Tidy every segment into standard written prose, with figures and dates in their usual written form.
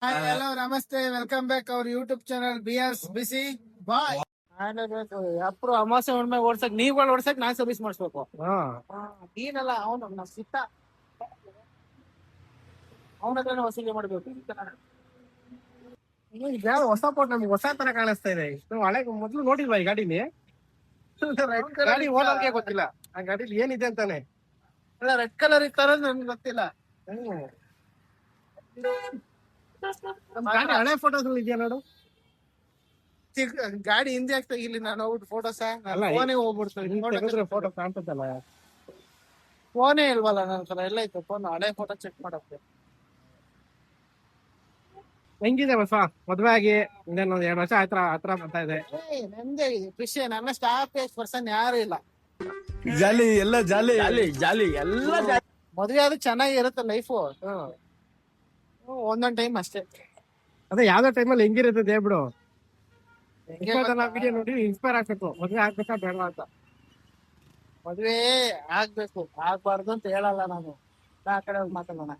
Hi hello ನಮಸ್ತೆ welcome back ಅವ್ರ YouTube channel BS ಬಿಸಿ ಬಾಯ್. ಅಪ್ರು ಅಮಾವಾಸ್ಯೆ ಹುಣ್ಣಿಮೆ ಓಡ್ಸಕ್ ನೀವುಗಳು ಓಡ್ಸಕ್ ನಾನ್ ಸರ್ವಿಸ್ ಮಾಡಿಸ್ಬೇಕು. ನೀನಲ್ಲ ಅವನು ನಮ್ಮ ಸಿತ್ತ ಅವನ ಹತ್ರನೇ ವಸೂಲಿ ಮಾಡ್ಬೇಕು. ಯಾವ ಹೊಸ ಫೋಟ್ ನಮ್ಗೆ ಹೊಸ ತರ ಕಾಣಿಸ್ತಾ ಇದೆ. ನಾವು ಹಳೆ ಮೊದ್ಲು ನೋಡಿಲ್ವಾ ಈ ಗಾಡಿಲಿ? ಗಾಡಿ ಓನರ್ಗೆ ಗೊತ್ತಿಲ್ಲ ಆ ಗಾಡಿಲಿ ಏನಿದೆ ಅಂತಾನೆ. ರೆಡ್ ಕಲರ್ ಇತ್ತಾರ ನನ್ಗೆ ಗೊತ್ತಿಲ್ಲ. ನಮ್ ಗಾಡಿ ಹಳೆ ಫೋಟೋಸ್ ಇದೆಯಾ ನೋಡು. ಗಾಡಿ ಹಿಂದೆ ಆಗ್ತಾ ಇಲ್ಲಿ ನಾನು ಹೋಗ್ಬಿಟ್ಟು ಫೋಟೋಸ ಅಲ್ಲ, ಫೋನೇ ಹೋಗ್ಬಿಡ್ತಾರೆ. ಫೋಟೋ ಕಾಣ್ತದಲ್ಲ. ಫೋನೇ ಇಲ್ವಲ್ಲ ನನ್ನ ಹತ್ರ. ಎಲ್ಲ ಇತ್ತು ಫೋನ್, ಹಳೆ ಫೋಟೋ ಚೆಕ್ ಮಾಡಕ್ಕೆ. ಹೆಂಗಿದೆ ಹೊಸ ಮದ್ವೆ ಆಗಿ ಇನ್ನೇನು 2 ವರ್ಷ ಹತ್ರ ಬರ್ತಾ ಇದೆ. ನಮ್ದೇ ಖುಷಿ. ನನ್ನ ಸ್ಟಾಪ್ ಪರ್ಸನ್ ಯಾರು ಇಲ್ಲ. ಜಾಲಿ ಎಲ್ಲ ಜಾಲಿ ಜಾಲಿ ಜಾಲಿ ಎಲ್ಲ ಜಾಲಿ. ಮದ್ವೆ ಆದ್ರೂ ಚೆನ್ನಾಗಿರುತ್ತೆ ಲೈಫು. ಒಂದೊಂದ್ ಟೈಮ್ ಅಷ್ಟೇ. ಅದೇ ಯಾವ್ದೋ ಟೈಮಲ್ಲಿ ಹೆಂಗಿರುತ್ತೆ ಬಿಡು. ವಿಡಿಯೋ ನೋಡಿ ಇನ್ಸ್ಪೈರ್ ಆಗ್ಬೇಕು. ಮದ್ವೆ ಆಗ್ಬೇಕಾ ಬೇಡ ಅಂತ. ಮದ್ವೆ ಆಗ್ಬೇಕು ಆಗ್ಬಾರ್ದು ಅಂತ ಹೇಳಲ್ಲ ನಾನು. ಆ ಕಡೆ ಹೋಗಿ ಮಾತಾಡೋಣ.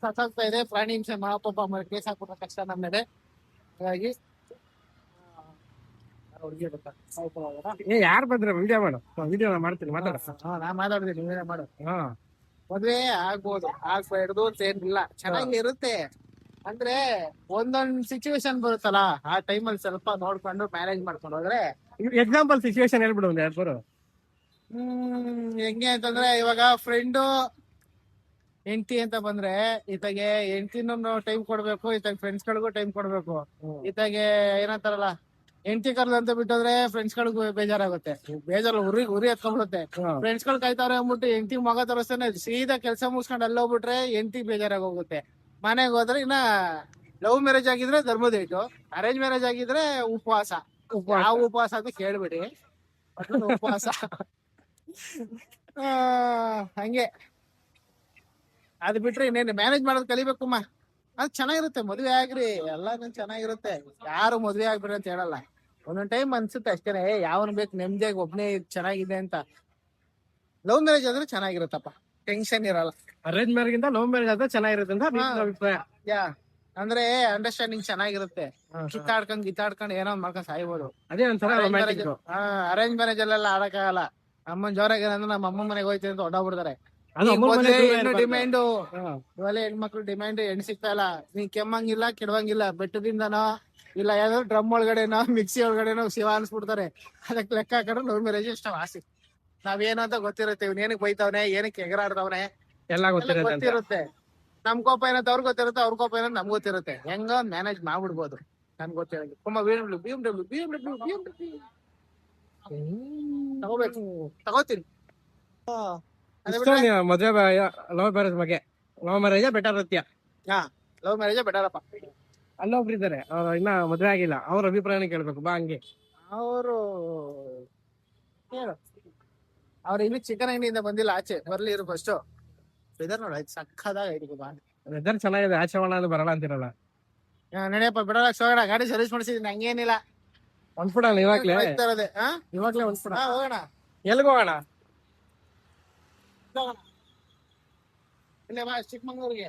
ಸತ್ತಾಗ್ತಾ ಇದೆ, ಪ್ರಾಣಿ ಹಿಂಸೆ ಮಹಾಪಾಪ ಕೇಸ್ ಹಾಕ್ಬಿಟ್ರೆ ಕಷ್ಟ ನಮ್ಮ ಮೇಲೆ. ಹಾಗಾಗಿ ಯಾರು ಬಂದ್ರೆ ವಿಡಿಯೋ ಮಾಡು. ವಿಡಿಯೋ ಮಾಡ್ತೀನಿ, ಮಾತಾಡ. ನಾ ಮಾತಾಡ್ತೀನಿ, ನೀವೇ ಮಾಡು. ಹಾ, ಮದ್ವೆ ಆಗ್ಬೋದು ಆಗ್ಬಾರ್ದು ಅಂತ ಏನಿಲ್ಲ, ಚೆನ್ನಾಗಿ ಇರುತ್ತೆ. ಅಂದ್ರೆ ಒಂದೊಂದ್ ಸಿಚುವೇಶನ್ ಬರುತ್ತಲ್ಲ, ಆ ಟೈಮಲ್ಲಿ ಸ್ವಲ್ಪ ನೋಡ್ಕೊಂಡು ಮ್ಯಾನೇಜ್ ಮಾಡ್ಕೊಂಡು ಹೋದ್ರೆ. ಎಕ್ಸಾಂಪಲ್ ಸಿಚುವೇಶನ್ ಹೇಳ್ಬಿಡು ಒಂದು 2-3. ಹೆಂಗೆ ಅಂತಂದ್ರೆ, ಇವಾಗ ಫ್ರೆಂಡು ಹೆಂಡತಿ ಅಂತ ಬಂದ್ರೆ ಈತಗೆ ಹೆಂಡತಿನೂ ಟೈಮ್ ಕೊಡ್ಬೇಕು, ಈತಾಗ ಫ್ರೆಂಡ್ಸ್ ಗಳಿಗೂ ಟೈಮ್ ಕೊಡ್ಬೇಕು. ಈತಾಗೆ ಏನಂತಾರಲ್ಲ, ಹೆಂಡತಿ ಕರ್ದು ಅಂತ ಬಿಟ್ಟೋದ್ರೆ ಫ್ರೆಂಡ್ಸ್ ಗಳಿಗೂ ಬೇಜಾರಾಗುತ್ತೆ. ಬೇಜಾರು ಉರಿ ಎತ್ಕೊಂಡ್ಬಿಡುತ್ತೆ. ಫ್ರೆಂಡ್ಸ್ ಗಳು ಕಾಯ್ತಾವ್ರೆ ಅಂದ್ಬಿಟ್ಟು ಹೆಂಡತಿ ಮಗ ತೋರಿಸ್ತಾನೆ ಸೀದಾ ಕೆಲಸ ಮುಗಿಸ್ಕೊಂಡು ಅಲ್ಲಿ ಹೋಗ್ಬಿಟ್ರೆ ಹೆಂಡತಿ ಬೇಜಾರಾಗಿ ಹೋಗುತ್ತೆ. ಮನೆಗೆ ಹೋದ್ರೆ ಇನ್ನ ಲವ್ ಮ್ಯಾರೇಜ್ ಆಗಿದ್ರೆ ಧರ್ಮದೇಟು, ಅರೇಂಜ್ ಮ್ಯಾರೇಜ್ ಆಗಿದ್ರೆ ಉಪವಾಸ. ಯಾವ ಉಪವಾಸ ಅಂತ ಕೇಳ್ಬಿಡಿ, ಉಪವಾಸ. ಹಂಗೆ ಅದ್ ಬಿಟ್ರೆ ಇನ್ನೇನು ಮ್ಯಾನೇಜ್ ಮಾಡೋದು ಕಲಿಬೇಕಮ್ಮ. ಅದು ಚೆನ್ನಾಗಿರುತ್ತೆ. ಮದ್ವೆ ಆಗ್ರಿ, ಎಲ್ಲಾನು ಚೆನ್ನಾಗಿರುತ್ತೆ. ಯಾರು ಮದ್ವೆ ಆಗ್ಬಿಡ್ರಿ ಅಂತ ಹೇಳಲ್ಲ. ಒಂದೊಂದ್ ಟೈಮ್ ಅನ್ಸುತ್ತೆ ಅಷ್ಟೇನೆ, ಯಾವನ್ ಬೇಕು ನೆಮ್ಮದಿಯಾಗಿ ಒಬ್ನೇ ಚೆನ್ನಾಗಿದೆ ಅಂತ. ಲವ್ ಮ್ಯಾರೇಜ್ ಆದ್ರೆ ಚೆನ್ನಾಗಿರುತ್ತಪ್ಪ, ಟೆನ್ಷನ್ ಇರಲ್ಲ. ಅರೇಂಜ್ ಮ್ಯಾರೇಜ್ ಗಿಂತ ಲವ್ ಮ್ಯಾರೇಜ್ ಆದ್ರೆ ಚೆನ್ನಾಗಿರುತ್ತೆ ಅಂತ ನಿನ್ನ ಅಭಿಪ್ರಾಯ? ಅಂದ್ರೆ ಅಂಡರ್ಸ್ಟ್ಯಾಂಡಿಂಗ್ ಚೆನ್ನಾಗಿರುತ್ತೆ. ಗಿತ್ತಾಡ್ಕೊಂಡು ಏನೋ ಮಾಡ್ಕೊಂಡ್ ಸಾಯ್ಬೋದು. ಅದೇ ಒಂಥರ ರೊಮ್ಯಾಂಟಿಕ್. ಅರೇಂಜ್ ಮ್ಯಾರೇಜ್ ಅಲ್ಲೆಲ್ಲ ಆಡಕ್ಕಾಗಲ್ಲ. ಅಮ್ಮನ್ ಜೋರಾಗಿ ಅಂದ್ರೆ ನಮ್ಮ ಅಮ್ಮ ಮನೆಗೆ ಹೋಯ್ತೀನಿ ಅಂತ ಹೊಡಾಬಿಡ್ತಾರೆ. ಡಿಮ್ಯಾಂಡು ಇವೆಲ್ಲ ಹೆಣ್ಮಕ್ಳು ಡಿಮ್ಯಾಂಡ್. ಹೆಣ್ ಸಿಗ್ತಾ ಇಲ್ಲ. ನೀ ಕೆಮ್ಮಂಗಿಲ್ಲ ಕೆಡವಂಗಿಲ್ಲ, ಬೆಟ್ಟದಿಂದನೋ ಇಲ್ಲ ಯಾವ್ದಾದ್ರು ಡ್ರಮ್ ಒಳಗಡೆನೋ ಮಿಕ್ಸಿ ಒಳಗಡೆನೋ ಶಿವ ಅನ್ಸ್ಬಿಡ್ತಾರೆ. ಅದಕ್ಕೆ ಲೆಕ್ಕ ಹಾಕೊಂಡ್ರೆ ಲವ್ ಮ್ಯಾರೇಜ್ ಇಷ್ಟ ಆಸೆ. ನಾವೇನು ಅಂತ ಗೊತ್ತಿರುತ್ತೆ, ಇವ್ನ ಏನಕ್ಕೆ ಬೈತಾವನೆ, ಏನಕ್ಕೆ ಎಗರಾಡ್ದವನೆ ಎಲ್ಲ ಗೊತ್ತಿರುತ್ತೆ. ನಮ್ ಕೋಪ ಏನಂತ ಅವ್ರಿಗೆ ಗೊತ್ತಿರುತ್ತೆ, ಅವ್ರ ಕೋಪ ಏನಂತ ನಮ್ಗೆ ಗೊತ್ತಿರುತ್ತೆ. ಹೆಂಗ ಮ್ಯಾನೇಜ್ ಮಾಡ್ಬಿಡ್ಬೋದು. ನನ್ಗೆ ಗೊತ್ತಿರೋದು ತಗೋಬೇಕು, ತಗೋತೀನಿ. ಮದ್ವೆ ಲವ್ ಮ್ಯಾರೇಜ್ ಬಗ್ಗೆ. ಲವ್ ಮ್ಯಾರೇಜ್ ಬೆಟರ್ ಇರ್ತೀಯ? ಲವ್ ಮ್ಯಾರೇಜ್ ಬೆಟರಪ್ಪ. ಅಲ್ಲೊಬ್ರು ಇದಾರೆ, ಇನ್ನ ಮದ್ವೆ ಆಗಿಲ್ಲ, ಅವ್ರ ಅಭಿಪ್ರಾಯನ ಕೇಳ್ಬೇಕು ಬಾ. ಹಂಗೆ ಅವರು ಹೇಳು, ಅವ್ರ ಇನ್ನು ಚಿಕನ್ ಅಂಗಡಿಯಿಂದ ಬಂದಿಲ್ಲ, ಆಚೆ ಬರ್ಲಿ ಇರು ಫಸ್ಟ್. ವೆದರ್ ನೋಡ ಸಕ್ಕದಾಗ ಐತಿ ಬಾ. ವೆದರ್ ಚೆನ್ನಾಗಿದೆ, ಆಚೆ ಒಳ ಬರಲ್ಲ ಅಂತಿರಲ್ಲ. ನಡೆಯಪ್ಪ ಬಿಡೋಣ, ಹೋಗೋಣ. ಗಾಡಿ ಸರ್ವಿಸ್ ಮಾಡಿಸಿದೀನಿ, ಹಂಗೇನಿಲ್ಲ. ಒಂದ್ಬಿಡಲ್ಲ ಇವಾಗ್ಲೇ ಒಂದ್ಬಿಡ ಹೋಗೋಣ. ಎಲ್ಗ ಹೋಗೋಣ? ಇಲ್ಲೇ ಬಾ, ಚಿಕ್ಕಮಂಗ್ಳೂರಿಗೆ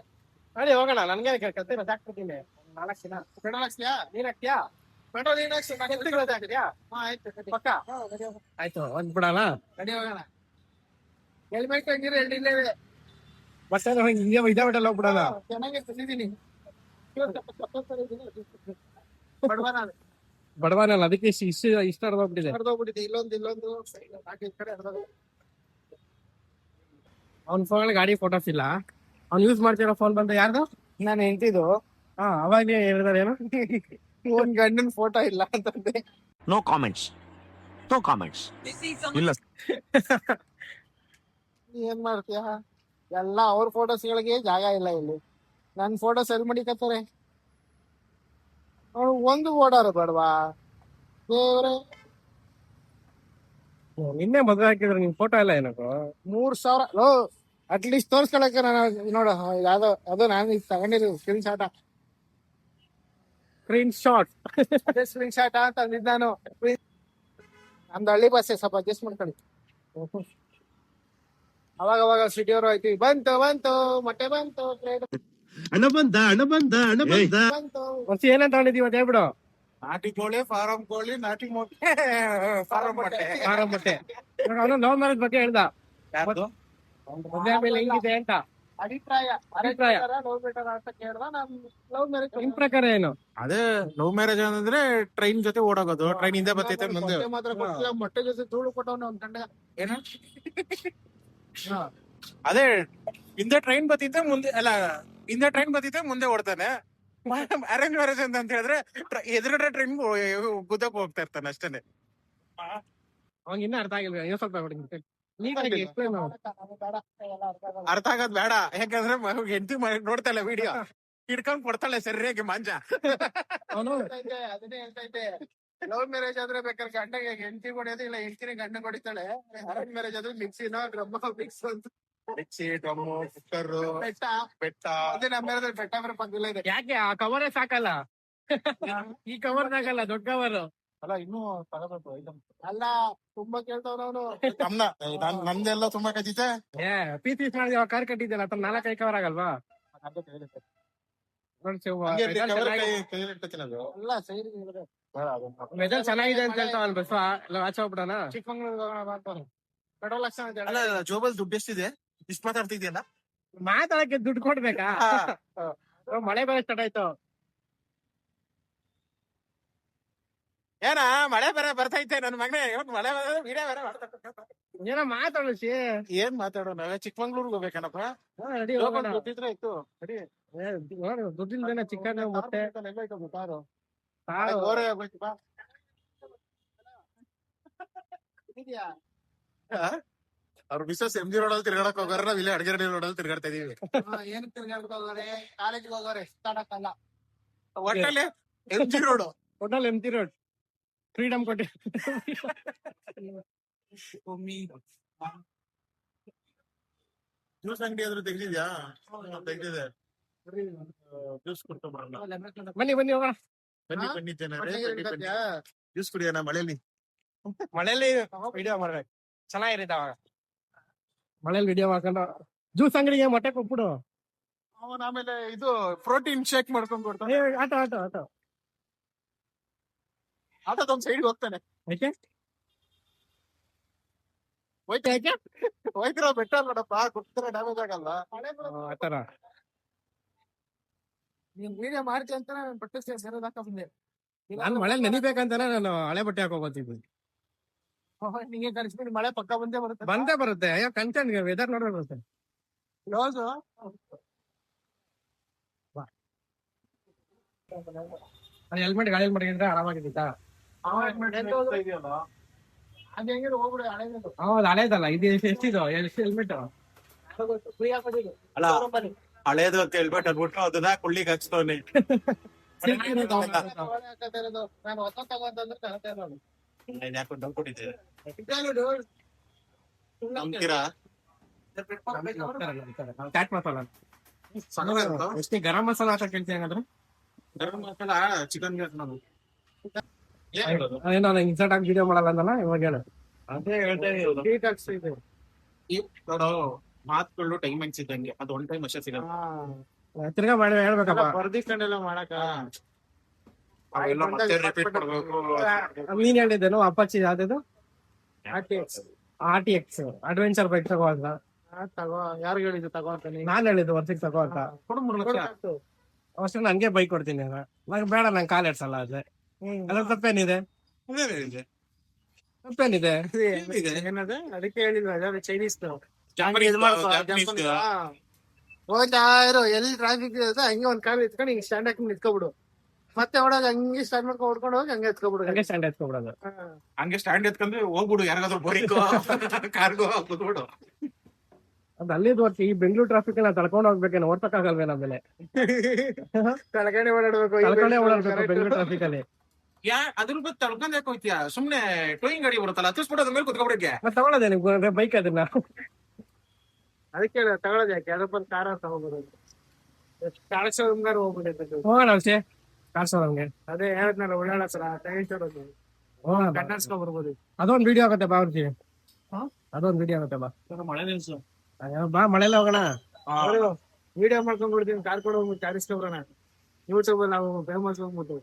ನಡಿ ಹೋಗೋಣ. ನನ್ಗೆ ಕತ್ತೆ ಹಾಕ್ಬಿಡ್ತೀನಿ 4 ದಿನ. ಪೆಟ್ರೋಲ್ ಹಾಕ್ಸ್ಯಾ? ನೀನ್ ಹಾಕ್ತಿಯಾ? ಪೆಟ್ರೋಲ್ ನೀನ್ ಹಾಕ್ಸಿ, ಹಾಕ್ತಿದ್ಯಾ? ಆಯ್ತು ಪಕ್ಕ ಆಯ್ತು, ಒಂದ್ಬಿಡಲ್ಲ. ನಡಿ ಹೋಗೋಣ. ಹೆಲ್ಮೆಟ್ ಹಂಗಿರ ಎಲ್ಲಿದ್ದೇವೆ ಬಸ್ ಹಿಂಗೆ ಇದಾಬಿಟ್ಟಲ್ಲ ಹೋಗ್ಬಿಡಲ್ಲ. ಚೆನ್ನಾಗಿ ತಂದಿದ್ದೀನಿ. ಬಡವನಲ್ಲ, ಅದಕ್ಕೆ ಇಷ್ಟ ಹೋಗ್ಬಿಟ್ಟಿದೆ. ಹೊಡೆದೋಗ್ಬಿಟ್ಟಿದೆ. ಇಲ್ಲೊಂದು ಕಡೆ ಅವ್ನ ಫೋನ್ ಗಾಡಿ ಫೋಟೋಸ್ ಇಲ್ಲ. ಅವ್ನು ಯೂಸ್ ಮಾಡ್ತಿರೋ ಫೋನ್ ಬಂದ ಯಾರ್ದು? ನಾನು ಹೆಂಡ್ತಿದ್ದು. ಅವಾಗ್ಲೇ ಹೇಳಿದಾರೆ ಏನು, ಒಂದ್ ಗಂಡನ ಫೋಟೋ ಇಲ್ಲ ಅಂತಂದೆ. No comments, no comments. ಇಲ್ಲ ಏನ್ ಮಾಡ್ತೀಯ, ಎಲ್ಲ ಅವ್ರ ಫೋಟೋಸ್ಗಳಿಗೆ ಜಾಗ ಇಲ್ಲ ಇಲ್ಲಿ. ನನ್ ಫೋಟೋ ಸೆಲ್ ಮಾಡಿಕತ್ತಾರೆ. ಅವ್ರು ಒಂದು ಓಡಾರು ಬೇಡವಾ ದೇವ್ರೆ. ನಿನ್ನೆ ಮದ್ವೆ ಹಾಕಿದ್ರೆ ನಿನ್ ಫೋಟೋ ಎಲ್ಲ ಏನಕ್ಕೋ? 3,000 ಲೋ ಅಟ್ಲೀಸ್ಟ್ ತೋರ್ಸ್ಕೊಳಕ್ಕೆ. ನಾನು ನೋಡು, ಯಾವ್ದೋ ಅದು ನಾನು ತಗೊಂಡಿರೋ ಸ್ಕ್ರೀನ್ ಶಾಟ. ಅದೇ ಸ್ಕ್ರೀನ್ ಶಾಟ ಅಂತ ಅಂದಿದ್ದು ನಾನು. ನಮ್ದು ಹಳ್ಳಿ ಭಾಷೆ, ಸ್ವಲ್ಪ ಅಡ್ಜಸ್ಟ್ ಮಾಡ್ಕೊಳ್ಳಿ. ಅವಾಗ ಸಿಟಿಯವರು ಆಯ್ತು, ಬಂತು ಮೊಟ್ಟೆ ಬಂತು. ಹಣ ಬಂದ ಹಣ ಬಂದ ಹಣ ಬಂದ. ವರ್ಷ ಏನೇನ್ ತಗೊಂಡಿದೀವಿ ಅದ್ ಹೇಳ್ಬಿಡು. ನಾಟಿ ಕೋಳಿ, ಫಾರಂ ಕೋಳಿ, ನಾಟಿ ಮೊಟ್ಟೆ, ಫಾರಂ ಮೊಟ್ಟೆ. ಖಾರ ಮೊಟ್ಟೆ. ಇವಾಗ ಅವನು ಲವ್ ಮ್ಯಾರೇಜ್ ಬಗ್ಗೆ ಹೇಳ್ದ. ಮದ್ವೆ ಆದ್ಮೇಲೆ ಹೆಂಗಿದೆ ಅಂತ. ಅಭಿಪ್ರಾಯ ಅಭಿಪ್ರಾಯ. ಲವ್ ಬೆಟರ್ ಅಂತ ಕೇಳ್ದ. ನಾನ್ ಲವ್ ಮ್ಯಾರೇಜ್ ನಿಮ್ ಪ್ರಕಾರ ಏನು? ಅದೇ ಲವ್ ಮ್ಯಾರೇಜ್ ಅಂದ್ರೆ ಟ್ರೈನ್ ಜೊತೆ ಓಡೋಗೋದು, ಟ್ರೈನ್ ಹಿಂದೆ ಬರ್ತೈತೆ ಮುಂದೆ. ಮಾತ್ರ ಕೊಟ್ಟಿಲ್ಲ, ಮೊಟ್ಟೆ ಜೊತೆ ಧೂಳು ಕೊಟ್ಟವನ ಒಂದ್ ಗಂಡ. ಏನು ಅದೇ ಹಿಂದೆ ಟ್ರೈನ್ ಬತ್ತಿದ್ದೆ ಮುಂದೆ ಅಲ್ಲ, ಹಿಂದೆ ಟ್ರೈನ್ ಬತ್ತಿದ್ದೆ ಮುಂದೆ ಓಡ್ತಾನೆ. ಅರೇಂಜ್ ಮ್ಯಾರೇಜ್ ಅಂತ ಹೇಳಿದ್ರೆ ಎದುರುಗಡೆ ಟ್ರೈನ್ ಗುದ್ದಕ್ ಹೋಗ್ತಾ ಇರ್ತಾನೆ ಅಷ್ಟೇನೆ. ಅವಂಗ ಇನ್ನ ಅರ್ಥ ಆಗಿಲ್ಲ, ಇನ್ನೂ ಸ್ವಲ್ಪ ನೀಟಾಗಿ ಎಕ್ಸ್ಪ್ಲೈನ್ ಮಾಡು. ಅರ್ಥ ಆಗೋದ್ ಬೇಡ, ಯಾಕಂದ್ರೆ ಹೆಂಡತಿ ನೋಡ್ತಾ ಇಲ್ಲ ವಿಡಿಯೋ, ಹಿಡ್ಕೊಂಡ್ ಕೊಡ್ತಾಳೆ ಸರಿಯಾಗಿ ಮಾಂಜ. ಅವನು ಅದನ್ನೇ ಹೇಳ್ತಾ ಇದ್ದೆ. ಲವ್ ಮ್ಯಾರೇಜ್ ಆದ್ರೆ ಬೇಕಾದ್ರೆ ಗಂಡಗೆ ಹೆಂಡತಿ ಹೊಡೆಯೋದು, ಇಲ್ಲ ಹೆಂಡತಿನೇ ಗಂಡ ಹೊಡಿತಾಳೆ. ಅರೇಂಜ್ ಮ್ಯಾರೇಜ್ ಆದ್ರೆ ಮಿಕ್ಸಿನೋ ಡ್ರಮ್ ಮಿಕ್ಸ್ ಅಂತ ಮಿಕ್ಸಿ, ಡ್ರಮ್ಮು, ಕುಕ್ಕರ್, ಬೆಟ್ಟ ಬೆಟ್ಟ. ಅದೇ ನಮ್ಮ ಮೇಲೆ ಬೆಟ್ಟ ಬರೋ ಪಕ್ಕದಲ್ಲೇ ಇದೆ. ಯಾಕೆ ಆ ಕವರೇ ಸಾಕಲ್ಲ? ಈ ಕವರ್ ಸಾಕಲ್ಲ, ದೊಡ್ಡ ಕವರ್. ಅಲ್ಲ ಇನ್ನೂ ತಗೋಬೇಕು. ಅಲ್ಲ ತುಂಬಾ ಕೇಳ್ತಾವ್ನವನು. ನಂದೆಲ್ಲ ತುಂಬಾ ಕಜಿತೆ. ಪೀಸ್ ಪೀಸ್ ಮಾಡಿ ಕಾರ್ ಕಟ್ಟಿದ್ದಲ್ಲ, ಅದ್ರ 4-5 ಕವರ್ ಆಗಲ್ವಾ? ಅಲ್ಲ ಸೈಡ್ ವೆದರ್ ಚೆನ್ನಾಗಿದೆ ಅಂತ ಹೇಳ್ತಾವನ್ ಬಸ್. ಆಚೆ ಹೋಗ್ಬಿಡೋಣ. ಚಿಕ್ಕಮಂಗ್ಳೂರ್ ಪೆಟ್ರೋಲ್ ಲಕ್ಷಣ ಅಲ್ಲ ಜೋಬಲ್ ದುಡ್ಡು ಎಷ್ಟಿದೆ? ಇಷ್ಟು ಮಾತಾಡ್ತಿದ್ಯಲ್ಲ. ಮಾತಾಡಕ್ಕೆ ದುಡ್ಡು ಕೊಡ್ಬೇಕಾ? ಮಳೆ ಬೇರೆ ಸ್ಟಾರ್ಟ್ ಆಯ್ತು. ಏನ ಮಳೆ ಬೇರೆ ಬರ್ತೈತೆ ನನ್ ಮಗನೇ, ಇವತ್ತು ಮಳೆ ವಿಡಿಯೋ ಬೇರೆ ಮಾಡ್ತಾ. ಏನೋ ಮಾತಾಡಿಸಿ. ಏನ್ ಮಾತಾಡೋಣ, ಚಿಕ್ಕಮಂಗ್ಳೂರ್ಗೆ ಹೋಗ್ಬೇಕನಪ್ಪ. ರೆಡಿ ಹೋಗೋಣ. ಗೊತ್ತಿದ್ರೆ ಇತ್ತು ರೆಡಿ. ದುಡ್ಡಿಲ್ದೇನ ಚಿಕನ್ ಮೊಟ್ಟೆ ಕಾರು ಕಾಳು. ಓರೆ ಹೋಗ್ಬೇಕು ಬಾ. ಇದೆಯಾ? ಅವ್ರ ಮಿಸಸ್ ಎಂ ಜಿ ರೋಡ್ ಅಲ್ಲಿ ತಿರ್ಗಾಡಕ್ ಹೋಗೋರ, ನಾವ್ ಇಲ್ಲೇ ಅಡ್ಗೆರೆಡ್ಡಿ ರೋಡ್ ಅಲ್ಲಿ ತಿರ್ಗಾಡ್ತಾ ಇದೀವಿ. ಏನ್ ತಿರ್ಗಾಡ್ಕೊ ಹೋಗೋರೆ, ಕಾಲೇಜ್ಗೆ ಹೋಗೋರೆ, ಸುತ್ತಾಡಕ್ಕಲ್ಲ. ಒಟ್ಟಲ್ಲಿ ಎಂ ಜಿ ರೋಡ್, ಹೋಟೆಲ್ ಎಂಟಿ ರೋಡ್, ಫ್ರೀಡಮ್ ಕೊಟ್ಟಿ. ಜ್ಯೂಸ್ ಅಂಗಡಿ ಆದ್ರೂ ತೆಗ್ದಿದ್ಯಾ? ತೆಗ್ದಿದೆ. ಜ್ಯೂಸ್ ಕೊಟ್ಟು ಬರೋಣ. ಬನ್ನಿ ಬನ್ನಿ ಹೋಗೋಣ. ಬನ್ನಿ ಬನ್ನಿ ಜನರೇ, ಬನ್ನಿ ಬನ್ನಿ. ಜ್ಯೂಸ್ ಕುಡಿಯೋಣ ಮಳೆಯಲ್ಲಿ. ಮಳೆಯಲ್ಲಿ ವಿಡಿಯೋ ಮಾಡ್ಬೇಕು, ಚೆನ್ನಾಗಿರುತ್ತೆ ಅವಾಗ. ಮಳೆಯಲ್ಲಿ ವಿಡಿಯೋ ಮಾಡ್ಕೊಂಡು ಜ್ಯೂಸ್ ಅಂಗಡಿಗೆ ಮೊಟ್ಟೆ ಕೊಟ್ಬಿಡು. ಅವನ್ ಆಮೇಲೆ ಇದು ಪ್ರೋಟೀನ್ ಶೇಕ್ ಮಾಡ್ಕೊಂಡ್ ಕೊಡ್ತಾನೆ. ಆಟೋ ಆಟೋ ಆಟೋ ಆಟೋದೊಂದ್ ಸೈಡ್ ಹೋಗ್ತಾನೆ. ಯಾಕೆ ಯಾಕೆ ಹೋಯ್ತಿರೋ ಬೆಟ್ಟ ನೋಡಪ್ಪ, ಗೊತ್ತಿರೋ ಡ್ಯಾಮೇಜ್ ಆಗಲ್ಲ. ಆತರ. ನೀನ್ ವಿಡಿಯೋ ಮಾಡ್ತಿ ಅಂತ ನಾನು ಬಟ್ಟೆ ಸೇರೋದ್ ಹಾಕ ಬಂದೆ. ನಾನ್ ಮಳೆ ನೆನಿಬೇಕಂತಾನೆ ನಾನು ಹಳೆ ಬಟ್ಟೆ ಹಾಕೋತಿದ್ವಿ. ನಿಂಗೆ ಕಳಿಸ್ಬಿಟ್ಟು ಮಳೆ ಪಕ್ಕ ಬಂದೇ ಬರುತ್ತೆ. ಬಂದೇ ಬರುತ್ತೆ. ಅಯ್ಯೋ ಕಂಟೆಂಟ್ ವೆದರ್ ನೋಡ್ರೆ ಬರುತ್ತೆ. ಕ್ಲೋಸು ಹೆಲ್ಮೆಟ್ ಗಾಡಿಯಲ್ಲಿ ಮಡಗಿದ್ರೆ ಆರಾಮಾಗಿದ್ದಿತ್ತಾ? ಅದ್ ಹೆಂಗಿದ್ರು ಹೋಗ್ಬಿಡು ಹಳೆದು. ಹೌದು, ಹಳೇದಲ್ಲ ಇದು. ಎಷ್ಟಿದು ಹೆಲ್ಮೆಟ್? ಫ್ರೀ ಹಾಕೋದಿದ್ದು. ಅಲ್ಲ ಹಳೇದು ಅಂತ ಹೇಳ್ಬಿಟ್ಟು ಅನ್ಬಿಟ್ಟು ಅದನ್ನ ಕೊಳ್ಳಿಗೆ ಹಚ್ತವನೆ. ನಾನು ಹೊಸ ತಗೊಂತಂದ್ರೆ ತಗೋತಾ ಇರೋದು. ಯಾಕೋ ಡೌಟ್ ಕೊಟ್ಟಿದ್ದೆ. dude. ನಂಬ್ತೀರಾ? ಚಾಟ್ ಮಸಾಲ ಸಣ್ಣದಾಯ್ತು. ಎಷ್ಟೇ ಗರಂ ಮಸಾಲ ಹಾಕಕ್ ಹೇಳ್ತೀನಿ ಹಂಗಂದ್ರೆ. ಗರಂ ಮಸಾಲ ಚಿಕನ್ ಗೆ ನಾನು ಅದೇನೋ ನಾನು ಇನ್ಸರ್ಟ್ ಆಗಿ ವಿಡಿಯೋ ಮಾಡಲ್ಲ ಅಂದಲ್ಲ, ಇವಾಗ ಹೇಳು. ಅದೇ ಹೇಳ್ತಾ ಇರೋದು. Heat ಹಾಕ್ಸಿದ್ದು. ನೋಡು ಮಾತುಗಳು ಟೈಮ್ ಅನ್ಸಿದ್ದಂಗೆ, ಅದು ಒನ್ ಟೈಮ್ ಅಷ್ಟೇ ಸಿಗಲ್ಲ. ತಿರ್ಗಾ ಮಾಡಿ ಹೇಳ್ಬೇಕಪ್ಪ. ಬರ್ದಿಕೊಂಡೆಲ್ಲ ಮಾಡಕ ಅವೆಲ್ಲ ಮತ್ತೆ ರಿಪೀಟ್ ಮಾಡ್ಬೇಕು. ನೀನ್ ಹೇಳಿದ್ದೇನು ಅಪಾಚಿ ಯಾವ್ದು? RTX ಅಡ್ವೆಂಚರ್ ಬೈಕ್ ತಗೋ ಅಂತ. ತಗೋ. ಯಾರು ಹೇಳಿದ್ದು ತಗೋ ಅಂತ? ನಾನ್ ಹೇಳಿದ್ದು ವರ್ಷಕ್ಕೆ ತಗೋ ಅಂತ. ಕೊಡು 3 ಲಕ್ಷ. ಅಷ್ಟೇ ನನ್ಗೆ ಬೈಕ್ ಕೊಡ್ತೀನಿ. ನಂಗೆ ಬೇಡ, ನಂಗೆ ಕಾಲ್ ಎಡ್ಸಲ್ಲ. ಅದೇ ಅದ್ರ ತಪ್ಪೇನಿದೆ? ತಪ್ಪೇನಿದೆ? ಏನದ ಅದಕ್ಕೆ ಹೇಳಿದ್ವ ಚೈನೀಸ್ ಜಾಪನೀಸ್ ಹೋಗ್ತಾ ಇರೋ. ಎಲ್ಲಿ ಟ್ರಾಫಿಕ್ ಇರುತ್ತೆ ಹಂಗೆ ಒಂದ್ ಕಾರ್ ಎತ್ಕೊಂಡು ಹಿಂಗ್ ಸ್ಟ್ಯಾಂಡ್ ಹಾಕಿ ನಿಂತ್ಕೊಬಿಡು. ಮತ್ತೆ ಹೊಡೋದು ಹಂಗೆ ಸ್ಟಾರ್ಟ್ ಮಾಡ್ಕೊಂಡು ಹೊಡ್ಕೊಂಡು ಹೋಗಿ ಹಂಗೆ ಎತ್ಕೊಬಿಡು. ಹಂಗೆ ಸ್ಟ್ಯಾಂಡ್ ಎತ್ಕೊಬಿಡೋದು. ಹಂಗೆ ಸ್ಟ್ಯಾಂಡ್ ಎತ್ಕೊಂಡ್ರೆ ಹೋಗ್ಬಿಡು, ಯಾರಿಗಾದ್ರೂ ಬೋರಿಂಗು ಕಾರ್ಗೋ ಕೂತ್ಬಿಡು. ಅದು ಅಲ್ಲಿದ್ದು ವರ್ಷ ಈ ಬೆಂಗಳೂರು ಟ್ರಾಫಿಕ್ ಎಲ್ಲ ತಳ್ಕೊಂಡು ಹೋಗ್ಬೇಕೇನೋ, ಓಡ್ತಕ್ಕಾಗಲ್ವೇನೋ ಆಮೇಲೆ. ಕೆಳಗಡೆ ಓಡಾಡ್ಬೇಕು. ತಳ್ಕೊಂಡೇ ಓಡಾಡ್ಬೇಕು ಬೆಂಗಳೂರು ಟ್ರಾಫಿಕ್ ಅಲ್ಲಿ. ಅದ್ರ ಬಗ್ಗೆ ತಳ್ಕೊಂಡ್ ಯಾಕೆ ಹೋಯ್ತೀಯ? ಸುಮ್ನೆ ಟೋಯಿಂಗ್ ಗಾಡಿ ಬರುತ್ತಲ್ಲ, ಹತ್ತಿಸ್ಬಿಟ್ಟು ಅದ್ರ ಮೇಲೆ ಕುತ್ಕೊಬಿಡಕ್ಕೆ. ಮತ್ತೆ ತಗೊಳ್ಳೋದೇ ನೀವು ಬೈಕ್ ಅದನ್ನ? ಅದಕ್ಕೆ ತಗೊಳ್ಳೋದು ಯಾಕೆ? ಅದಪ್ಪ ಕಾರ ತಗೋಬೋದು. ಕಾರ್ ಶೋರೂಮ್ಗಾರ ಹೋಗ್ಬಿಟ್ಟಿರ್ತದೆ. ಹೋಗೋಣ ಅಷ್ಟೇ ಕಾರ್ಸೋ ನಮ್ಗೆ. ಅದೇ ಹೇಳದ್ನಲ್ಲ ಒಳ್ಳಾಡ ಸಲ ತಗೊಂಡು ಕನ್ನಡ್ಸ್ಕೊಂಡ್ ಬರ್ಬೋದು. ಅದೊಂದು ವಿಡಿಯೋ ಆಗುತ್ತೆ ಬಾ ಅವ್ರಿಗೆ. ಅದೊಂದು ವಿಡಿಯೋ ಆಗುತ್ತೆ ಬಾ. ಮಳೆ ನಿಲ್ಸು. ಬಾ ಮಳೆಲ್ಲ ಹೋಗೋಣ. ವಿಡಿಯೋ ಮಾಡ್ಕೊಂಡ್ಬಿಡ್ತೀನಿ, ಕಾರ್ಕೊಂಡು ಹೋಗ್ಬಿಟ್ಟು ಚಾರಿಸ್ಕೊಬ್ರಣ ಯೂಟ್ಯೂಬ್ ಅಲ್ಲಿ ನಾವು ಫೇಮಸ್ ಹೋಗ್ಬಿಟ್ಟು.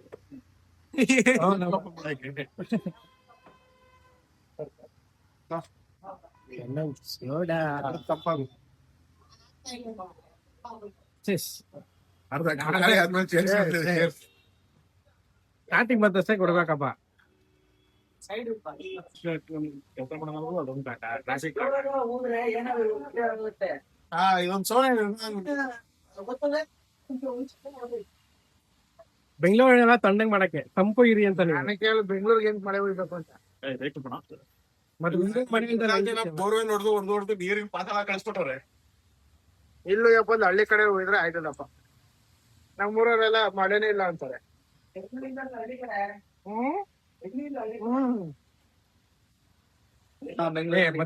ಸ್ಟಾರ್ಟಿಂಗ್ ಬಂದಷ್ಟೇ ಕೊಡ್ಬೇಕಪ್ಪ. ಇದೊಂದ್ ಸೋನೆ ಬೆಂಗಳೂರಿನೆಲ್ಲ ತಣ್ಣಗ್ ಮಾಡಕ್ಕೆ ತಂಪು ಇರಿ ಅಂತ ನೀವು. ನಾನು ಕೇಳಿ ಬೆಂಗಳೂರಿಗೆ ಏನ್ ಮಳೆ ಹೋಗ್ಬೇಕು ಅಂತ. ಮತ್ತೆ ಉಂಡಿಗೆ ಮನೆ ಅಂತ ಬೋರ್ವೆಲ್ ಹೊಡೆದು ನೀರಿನ ಪಾತ್ರ ಕಳಿಸ್ಬಿಟ್ಟವ್ರೆ. ಇಲ್ಲೂ ಯಪ್ಪ ಒಂದು ಹಳ್ಳಿ ಕಡೆ ಹೋಗಿದ್ರೆ ಆಯ್ತದಪ್ಪ. ನಮ್ಮೂರವರೆಲ್ಲ ಮಳೆನೇ ಇಲ್ಲ ಅಂತಾರೆ.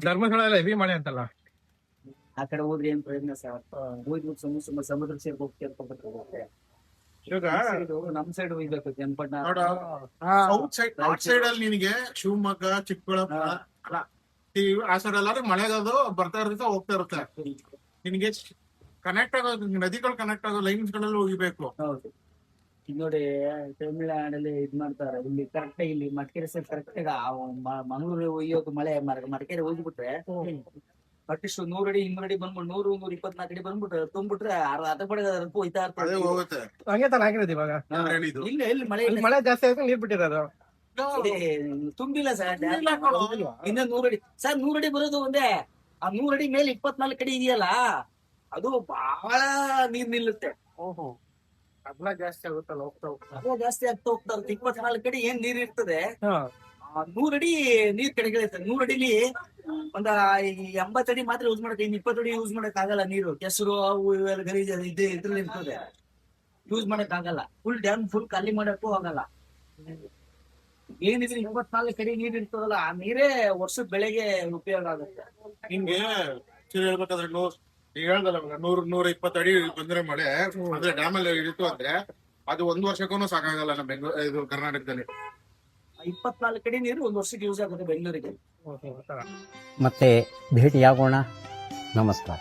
ಧರ್ಮಸ್ಥಳ ಹೆವಿ ಮಳೆ ಅಂತಲ್ಲ. ಆ ಕಡೆ ಹೋದ್ರೆ ಏನ್ ಪ್ರಯೋಜನ ಸರ್? ಹೋಗ್ಬಿಟ್ಟು ಸಮುದ್ರ ಸೇರಿ ಹೋಗ್ತಿರ್ಬೇಕು. ಇವಾಗ ನಮ್ ಸೈಡ್ ಹೋಗ್ಬೇಕು ಚನ್ನಪಟ್ಟಣ. ನೋಡ ಸೌತ್ ಸೈಡ್, ನಾರ್ತ್ ಸೈಡ್ ಅಲ್ಲಿ ನಿನಗೆ ಶಿವಮೊಗ್ಗ, ಚಿಕ್ಕಬಳ್ಳಾಪುರ ಅಲ್ಲ ಆ ಸೈಡ್ ಎಲ್ಲಾದ್ರೂ ಮಳೆಗಾಲದು ಬರ್ತಾ ಇರುತ್ತೆ, ಹೋಗ್ತಾ ಇರುತ್ತೆ. ನಿನಗೆ ಕನೆಕ್ಟ್ ಆಗೋ ನದಿಗಳು ಕನೆಕ್ಟ್ ಆಗೋ ಲೈನ್ಸ್ ಗಳಲ್ಲಿ ಹೋಗಿಬೇಕು. ಹೌದು. ಈಗ ನೋಡಿ ತಮಿಳ್ನಾಡಲ್ಲಿ ಇದ್ ಮಾಡ್ತಾರೆ, ಇಲ್ಲಿ ಕರೆಕ್ಟ್ ಇಲ್ಲಿ ಮಡಿಕೇರಿ ಸೈಡ್ ಕರೆಕ್ಟ್ ಮಂಗಳೂರು ಒಯ್ಯೋದು ಮಳೆ ಮಡಿಕೇರಿ ಹೋಗ್ಬಿಟ್ರೆ ಅಟ್ಲೀಸ್ಟ್ 100 ಅಡಿ 200 ಅಡಿ ಬಂದ್ಬಿಟ್ಟು 100-124 ಅಡಿ ಬಂದ್ಬಿಟ್ರೆ ತುಂಬಿಟ್ರೆ ಅದ ಪಡೆ ಹೋಯ್ತಾ ಅದೇ ಇರ್ತಾರೆ. ಹೋಗುತ್ತೆ. ಹಂಗೆ ತರ ಆಗಿರೋದು ಇವಾಗ. ಹೇಳಿದ್ದು ಇಲ್ಲ ಇಲ್ಲಿ ಮಳೆ ಇಲ್ಲಿ ಮಳೆ ಜಾಸ್ತಿ ಆಯ್ತು, ನೀರ್ ಬಿಟ್ಟಿರೋದು. ಇಲ್ಲಿ ತುಂಬಿಲ್ಲ ಸರ್. ಇನ್ನ 100 ಅಡಿ ಸರ್, 100 ಅಡಿ ಬರೋದು ಒಂದೇ. ಆ 100 ಅಡಿ ಮೇಲೆ 24 ಅಡಿ ಇದೆಯಲ್ಲ, ಅದು ಬಹಳ ನೀರ್ ನಿಲ್ಲುತ್ತೆ. ಓಹೋ, ಅಗ್ಲ ಜಾಸ್ತಿ ಆಗುತ್ತಲ್ಲ ಹೋಗ್ತಾ ಹೋಗ್ತಾ. ಅದೇ ಜಾಸ್ತಿ ಆಗ್ತಾ ಹೋಗ್ತಾ ಇರುತ್ತೆ. 24 ಅಡಿ ಏನ್ ನೀರ್ ಇರ್ತದೆ, ಹಾ. 100 ಅಡಿ ನೀರ್ ಕೆಳಗಿರುತ್ತೆ. 100 ಅಡಿಲಿ ಒಂದ 80 ಅಡಿ ಮಾತ್ರ ಯೂಸ್ ಮಾಡಕ್ಕೆ, ಇನ್ 20 ಅಡಿ ಯೂಸ್ ಮಾಡಕ್ ಆಗಲ್ಲ. ನೀರು ಕೆಸರು ಅವು ಇವೆಲ್ಲ ಗಲೀಜ್ ಇದ್ರಲ್ಲಿ ಇರ್ತದೆ, ಯೂಸ್ ಮಾಡಕ್ ಆಗಲ್ಲ. ಫುಲ್ ಡ್ಯಾಮ್ ಫುಲ್ ಖಾಲಿ ಮಾಡಕ್ಕೂ ಆಗಲ್ಲ. ಏನಿದ್ರೆ 24 ಅಡಿ ನೀರ್ ಇರ್ತದಲ್ಲ, ಆ ನೀರೇ ವರ್ಷದ ಬೆಳೆಗೆ ಉಪಯೋಗ ಆಗುತ್ತೆ. ನಿಮ್ಗೆ ಹೇಳ್ಬೇಕಾದ್ರೆ ಈಗ ಹೇಳ್ದಲ್ಲ 100-120 ಅಡಿ ಬಂದ್ರೆ ಮಳೆ ಅಂದ್ರೆ ಡ್ಯಾಮ್ ಅಲ್ಲಿ ಇಳಿತು ಅಂದ್ರೆ ಅದು 1 ವರ್ಷಕ್ಕೂ ಸಾಕಾಗಲ್ಲ ನಮ್ಮ ಬೆಂಗಳೂರು ಇದು ಕರ್ನಾಟಕದಲ್ಲಿ. 24 ಅಡಿ ನೀರು 1 ವರ್ಷಕ್ಕೆ ಯೂಸ್ ಆಗುತ್ತೆ ಬೆಂಗಳೂರಿಗೆ. ಮತ್ತೆ ಭೇಟಿಯಾಗೋಣ. ನಮಸ್ಕಾರ.